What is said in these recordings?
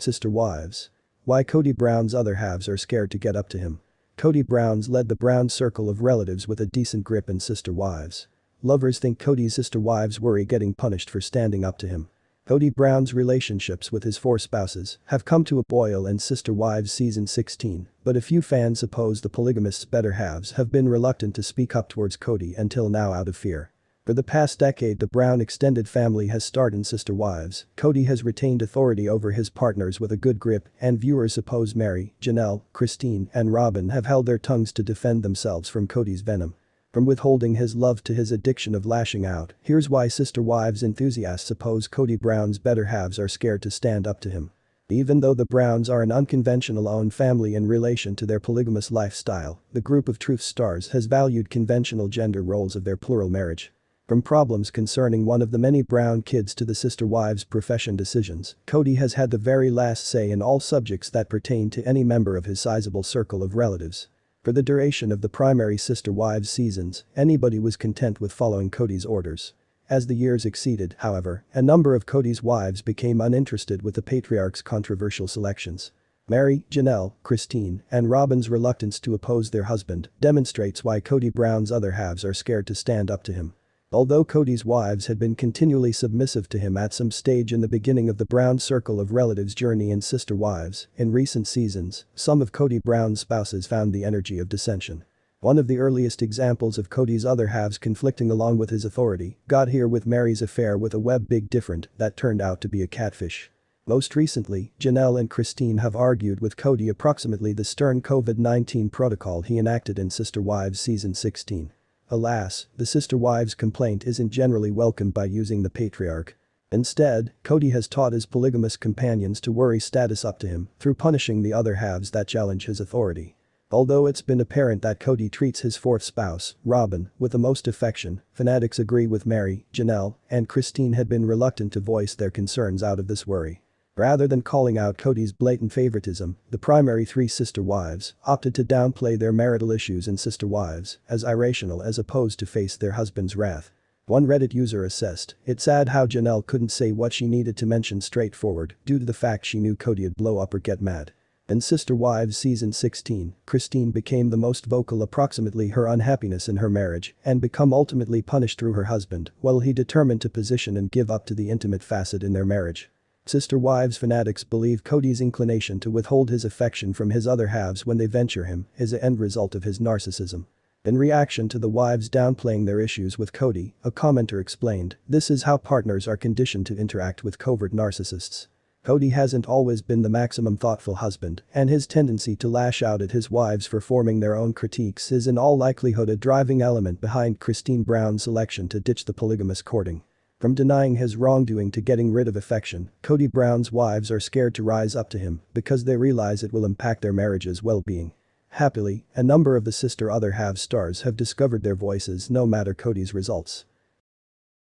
Sister wives. Why Kody Brown's other halves are scared to get up to him. Kody Brown's led the Brown circle of relatives with a decent grip and sister wives. Lovers think Kody's sister wives worry getting punished for standing up to him. Kody Brown's relationships with his 4 spouses have come to a boil in Sister Wives season 16, but a few fans suppose the polygamist's better halves have been reluctant to speak up towards Kody until now out of fear. For the past decade the Brown extended family has starred in Sister Wives. Kody has retained authority over his partners with a good grip, and viewers suppose Mary, Janelle, Christine, and Robin have held their tongues to defend themselves from Kody's venom. From withholding his love to his addiction of lashing out, here's why Sister Wives enthusiasts suppose Kody Brown's better halves are scared to stand up to him. Even though the Browns are an unconventional own family in relation to their polygamous lifestyle, the group of truth stars has valued conventional gender roles of their plural marriage. From problems concerning one of the many Brown kids to the sister wives' profession decisions, Kody has had the very last say in all subjects that pertain to any member of his sizable circle of relatives. For the duration of the primary Sister Wives seasons, anybody was content with following Kody's orders. As the years exceeded, however, a number of Kody's wives became uninterested with the patriarch's controversial selections. Mary, Janelle, Christine, and Robin's reluctance to oppose their husband demonstrates why Kody Brown's other halves are scared to stand up to him. Although Kody's wives had been continually submissive to him at some stage in the beginning of the Brown circle of relatives' journey in Sister Wives, in recent seasons, some of Kody Brown's spouses found the energy of dissension. One of the earliest examples of Kody's other halves conflicting along with his authority got here with Mary's affair with a web big different that turned out to be a catfish. Most recently, Janelle and Christine have argued with Kody approximately the stern COVID-19 protocol he enacted in Sister Wives season 16. Alas, the Sister Wives complaint isn't generally welcomed by using the patriarch. Instead, Kody has taught his polygamous companions to worry status up to him through punishing the other halves that challenge his authority. Although it's been apparent that Kody treats his 4th spouse, Robin, with the most affection, fanatics agree with Mary, Janelle, and Christine had been reluctant to voice their concerns out of this worry. Rather than calling out Kody's blatant favoritism, the primary 3 sister wives opted to downplay their marital issues in Sister Wives as irrational as opposed to face their husband's wrath. One Reddit user assessed, "It's sad how Janelle couldn't say what she needed to mention straightforward due to the fact she knew Kody'd blow up or get mad." In Sister Wives season 16, Christine became the most vocal approximately her unhappiness in her marriage and become ultimately punished through her husband while he determined to position and give up to the intimate facet in their marriage. Sister Wives fanatics believe Kody's inclination to withhold his affection from his other halves when they venture him is the end result of his narcissism. In reaction to the wives downplaying their issues with Kody, a commenter explained, "This is how partners are conditioned to interact with covert narcissists." Kody hasn't always been the maximum thoughtful husband, and his tendency to lash out at his wives for forming their own critiques is in all likelihood a driving element behind Christine Brown's selection to ditch the polygamous courting. From denying his wrongdoing to getting rid of affection, Kody Brown's wives are scared to rise up to him because they realize it will impact their marriage's well-being. Happily, a number of the sister other halves stars have discovered their voices no matter Kody's results.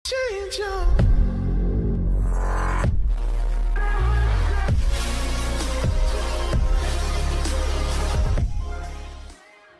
Change your